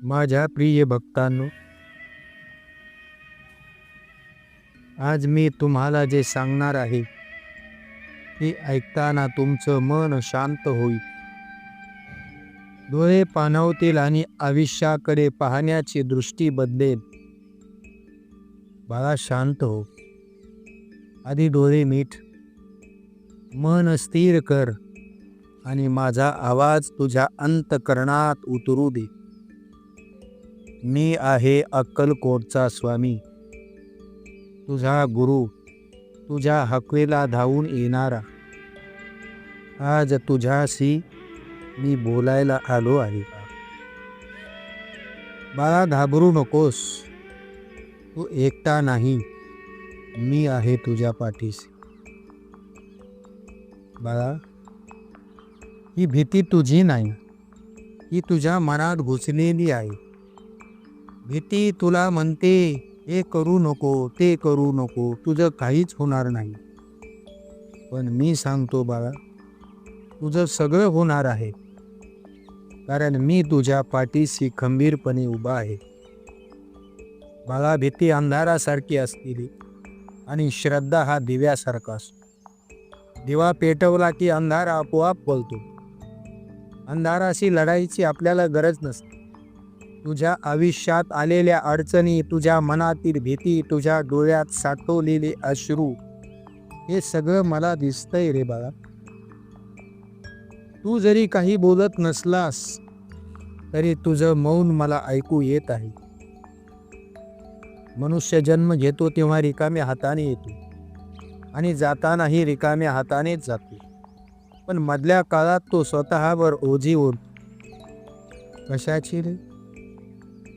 माझ्या प्रिय भक्तांनो, आज मी तुम्हाला जे सांगणार आहे ते ऐकताना तुमचं मन शांत होईल, डोळे पाणावतील आणि आयुष्याकडे पाहण्याची दृष्टी बदलेल. बाळा, शांत हो. आधी डोळे मीट, मन स्थिर कर आणि माझा आवाज तुझ्या अंतःकरणात उतरू दे. मी आहे अक्कलकोटचा स्वामी, तुझा गुरु, तुझ्या हाकेला धावून येणारा. आज तुझ्याशी मी बोलायला आलो आहे. बाळा, घाबरू नकोस. तू एकटा नाही, मी आहे तुझ्या पाठीशी. बाळा, ही भीती तुझी नाही, ही तुझ्या मनात घुसलेली आहे. भीती तुला म्हणते, हे करू नको, ते करू नको, तुझं काहीच होणार नाही. पण मी सांगतो बाळा, तुझं सगळं होणार आहे, कारण मी तुझ्या पाठीशी खंबीरपणे उभा आहे. बाळा, भीती अंधारासारखी असलेली आणि श्रद्धा हा दिव्यासारखा असतो. दिवा पेटवला की अंधार आपोआप पळतो. अंधाराशी लढायची आपल्याला गरज नसते. तुझ्या आयुष्यात आलेल्या अडचणी, तुझ्या मनातील भीती, तुझ्या डोळ्यात साठवलेले अश्रू, हे सगळं मला दिसतंय रे बाळा. तू जरी काही बोलत नसलास तरी तुझं मौन मला ऐकू येत आहे. मनुष्य जन्म घेतो तेव्हा रिकाम्या हाताने येतो आणि जातानाही रिकाम्या हातानेच जातो. पण मधल्या काळात तो स्वतःवर ओझी ओढतो. कशाची रे?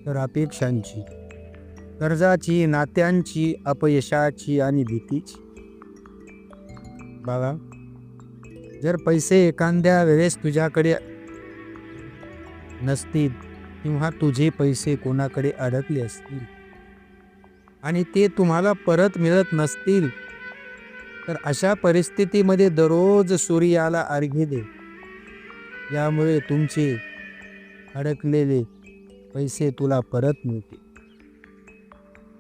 तर अपेक्षांची, कर्जाची, नात्यांची, अपयशाची आणि भीतीची. बाबा, जर पैसे एखाद्या वेळेस तुझ्याकडे नसतील किंवा तुझे पैसे कोणाकडे अडकले असतील आणि ते तुम्हाला परत मिळत नसतील, तर अशा परिस्थितीमध्ये दररोज सूर्याला अर्घ्य दे. यामुळे तुमचे अडकलेले पैसे तुला परत मिळतील.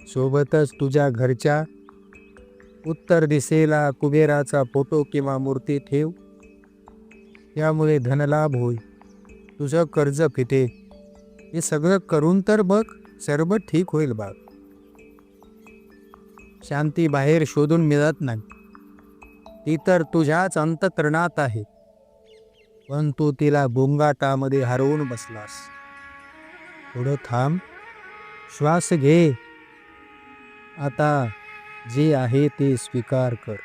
सोबतच तुझ्या घरच्या उत्तर दिशेला कुबेराचा फोटो किंवा मूर्ती ठेव. यामुळे धनलाभ होईल, तुझं कर्ज फिटेल. हे सगळं करून तर बघ, सर्व ठीक होईल बाळ. शांती बाहेर शोधून मिळत नाही, ती तर तुझ्याच अंतःकरणात आहे. पण तू तिला गोंगाटामध्ये हरवून बसलास. थोडं थांब, श्वास घे. आता जे आहे ते स्वीकार कर.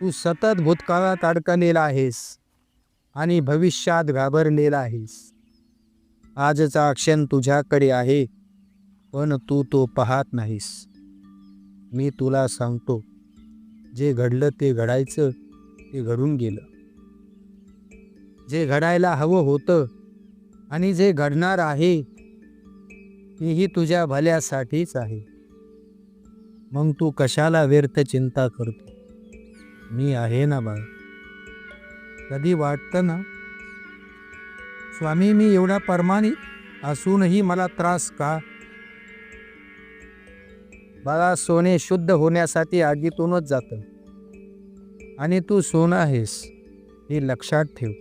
तू सतत भूतकाळात अडकलेला आहेस आणि भविष्यात घाबरलेला आहेस. आजचा क्षण तुझ्याकडे आहे, पण तू तो पाहत नाहीस. मी तुला सांगतो, जे घडलं ते घडायचं, ते घडून गेलं. जे घडायला हवं होतं आणि जे घडणार आहे तेही तुझ्या भल्यासाठीच आहे. मग तू कशाला व्यर्थ चिंता करतो? मी आहे ना बाळ. कधी वाटतं ना, स्वामी, मी एवढा प्रामाणिक असूनही मला त्रास का? बाळा, सोने शुद्ध होण्यासाठी आगीतूनच जातं आणि तू सोनं आहेस, हे लक्षात ठेव.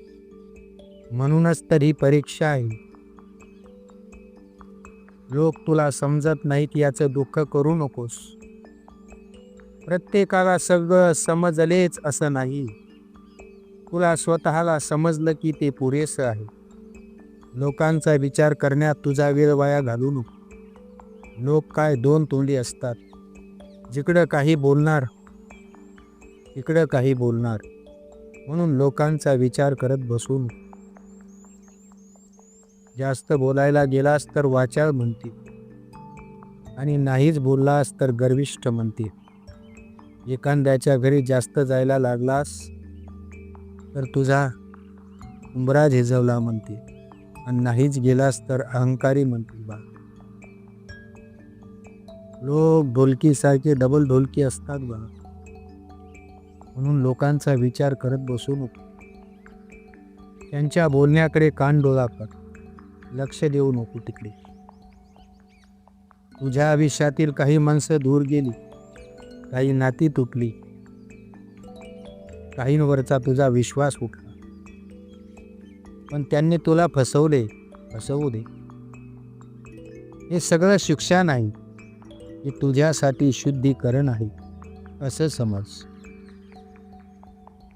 म्हणूनच तर ही परीक्षा आहे. लोक तुला समजत नाहीत याचं दुःख करू नकोस. प्रत्येकाला सगळं समजलेच असं नाही. तुला स्वतःला समजलं की ते पुरेसं आहे. लोकांचा विचार करण्यात तुझा वेळ वाया घालू नको. लोक काय दोन तोंडी असतात, जिकडं काही बोलणार तिकडं काही बोलणार. म्हणून लोकांचा विचार करत बसू नको. जास्त बोलायला गेलास तर वाचाळ म्हणतील आणि नाहीच बोललास तर गर्विष्ठ म्हणतील. एखाद्याच्या घरी जास्त जायला लागलास तर तुझा उंबरा झिजवला म्हणतील आणि नाहीच गेलास तर अहंकारी म्हणतील. बा, लोक ढोलकीसारखे डबल ढोलकी असतात बा. म्हणून लोकांचा विचार करत बसू नको. त्यांच्या बोलण्याकडे कान डोळा कर. लक्ष देऊ नको तिकडे. तुझ्या आयुष्यातील काही माणसं दूर गेली, काही नाती तुटली, काहींवरचा तुझा विश्वास उठला, पण त्यांनी तुला फसवले. फसवू दे. हे सगळं शिक्षा नाही, हे तुझ्यासाठी शुद्धीकरण आहे असं समज.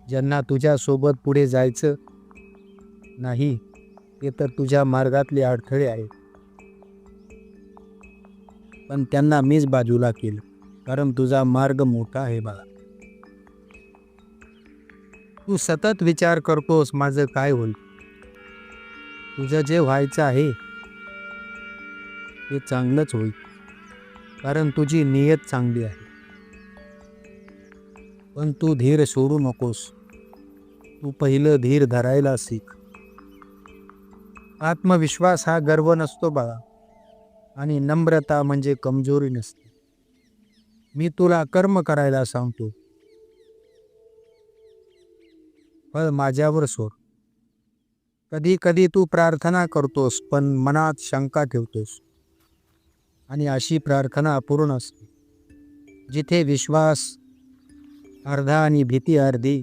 ज्यांना तुझ्यासोबत पुढे जायचं नाही ते तर तुझ्या मार्गातले अडथळे आहेत, पण त्यांना मीच बाजूला केलं, कारण तुझा मार्ग मोठा आहे बाळा. तू सतत विचार करतोस माझं काय होईल. तुझं जे व्हायचं आहे ते चांगलंच होईल, कारण तुझी नियत चांगली आहे. पण तू धीर सोडू नकोस. तू पहिलं धीर धरायला शिक. आत्मविश्वास हा गर्व नसतो बाळा, आणि नम्रता म्हणजे कमजोरी नसते. मी तुला कर्म करायला सांगतो, फळ माझ्यावर सोड. कधी कधी तू प्रार्थना करतोस पण मनात शंका ठेवतोस, आणि अशी प्रार्थना अपूर्ण असते. जिथे विश्वास अर्धा आणि भीती अर्धी,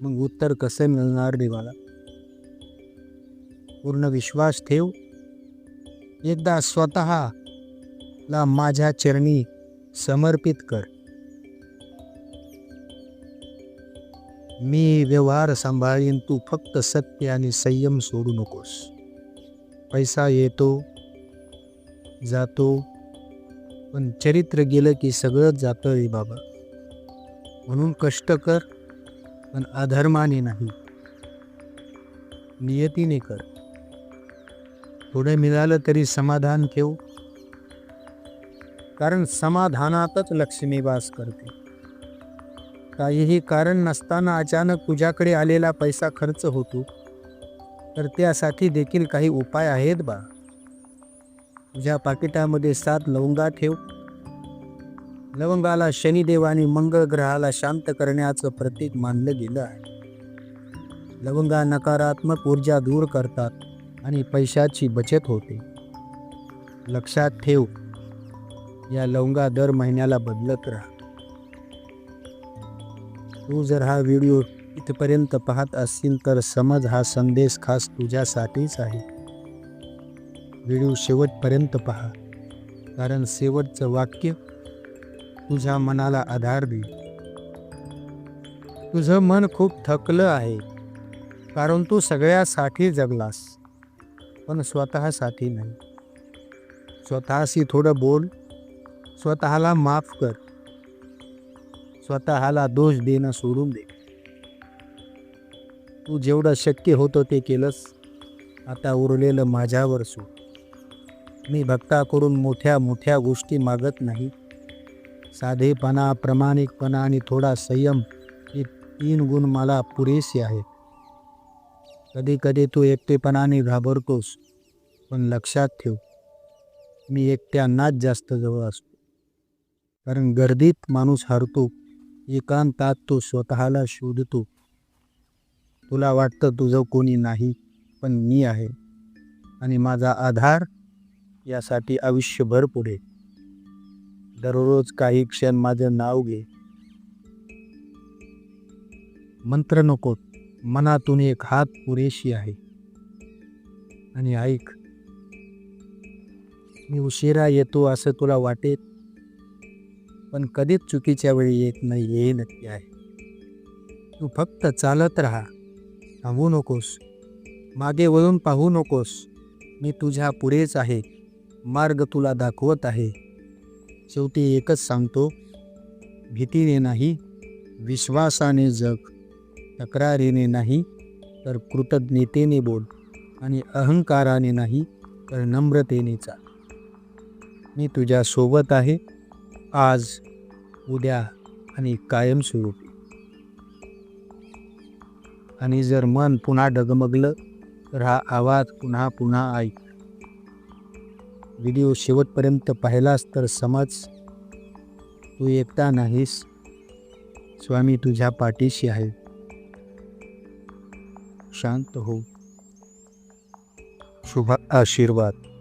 मग उत्तर कसं मिळणार देवाला. पूर्ण विश्वास ठेव. एकदा स्वतःला माझ्या चरणी समर्पित कर. मी व्यवहार सांभाळीन, तू फक्त सत्य आणि संयम सोडू नकोस. पैसा येतो जातो, पण चरित्र गेलं की सगळंच जातं रे बाबा. म्हणून कष्ट कर, पण अधर्माने नाही, नियतीने कर. थोडं मिळालं तरी समाधान ठेव, कारण समाधानातच लक्ष्मी वास करते. काहीही कारण नसताना अचानक तुझ्याकडे आलेला पैसा खर्च होतो, तर त्यासाठी देखील काही उपाय आहेत बा. तुझ्या पाकिटामध्ये 7 लवंगा ठेव. लवंगाला शनिदेव आणि मंगळ ग्रहाला शांत करण्याचं प्रतीक मानलं गेलं आहे. लवंगा नकारात्मक ऊर्जा दूर करतात आणि पैशाची बचत होते. लक्षात ठेव, या लवंगा दर महिन्याला बदलत राहा. तू जर हा व्हिडिओ इथपर्यंत पाहत असशील तर समज हा संदेश खास तुझ्यासाठीच आहे. व्हिडिओ शेवटपर्यंत पहा, कारण शेवटचं वाक्य तुझ्या मनाला आधार देईल. तुझं मन खूप थकलं आहे, कारण तू सगळ्यासाठी जगलास, पण स्वतःसाठी नाही. स्वतःशी थोडं बोल. स्वतःला माफ कर. स्वतःला दोष देणं सोडून दे. तू जेवढं शक्य होतं ते केलंस, आता उरलेलं माझ्यावर सोड. मी भक्ताकडून मोठ्या मोठ्या गोष्टी मागत नाही. साधेपणा, प्रामाणिकपणा आणि थोडा संयम, हे 3 गुण मला पुरेसे आहेत. कधी कधी तू एकटेपणाने घाबरतोस, पण लक्षात ठेव, मी एकट्यांनाच जास्त जवळ असतो. कारण गर्दीत माणूस हरतो, एकांतात तो स्वतःला शोधतो. तुला वाटतं तुझं कोणी नाही, पण मी आहे, आणि माझा आधार यासाठी आयुष्यभर पुढे. दररोज काही क्षण माझं नाव घे. मंत्र नको, मनातून एक हात पुरेशी आहे. आणि ऐक, मी उशिरा येतो असं तुला वाटेल, पण कधीच चुकीच्या वेळी येत नाही, हे नक्की आहे. तू फक्त चालत राहा. थांबू नकोस, मागे वळून पाहू नकोस. मी तुझ्या पुढेच आहे, मार्ग तुला दाखवत आहे. शेवटी एकच सांगतो, भीतीने नाही, विश्वासाने जग. तक्रारीने नाही, तर कृतज्ञतेने बोल. आणि अहंकाराने नाही, तर नम्रतेने चाल. मी तुझ्या सोबत आहे, आज, उद्या आणि कायमस्वरूपी. आणि जर मन पुन्हा डगमगलं तर हा आवाज पुन्हा पुन्हा ऐक. व्हिडिओ शेवटपर्यंत पाहिलास तर समज, तू एकटा नाहीस. स्वामी तुझ्या पाठीशी आहे. शांत हो. शुभ आशीर्वाद.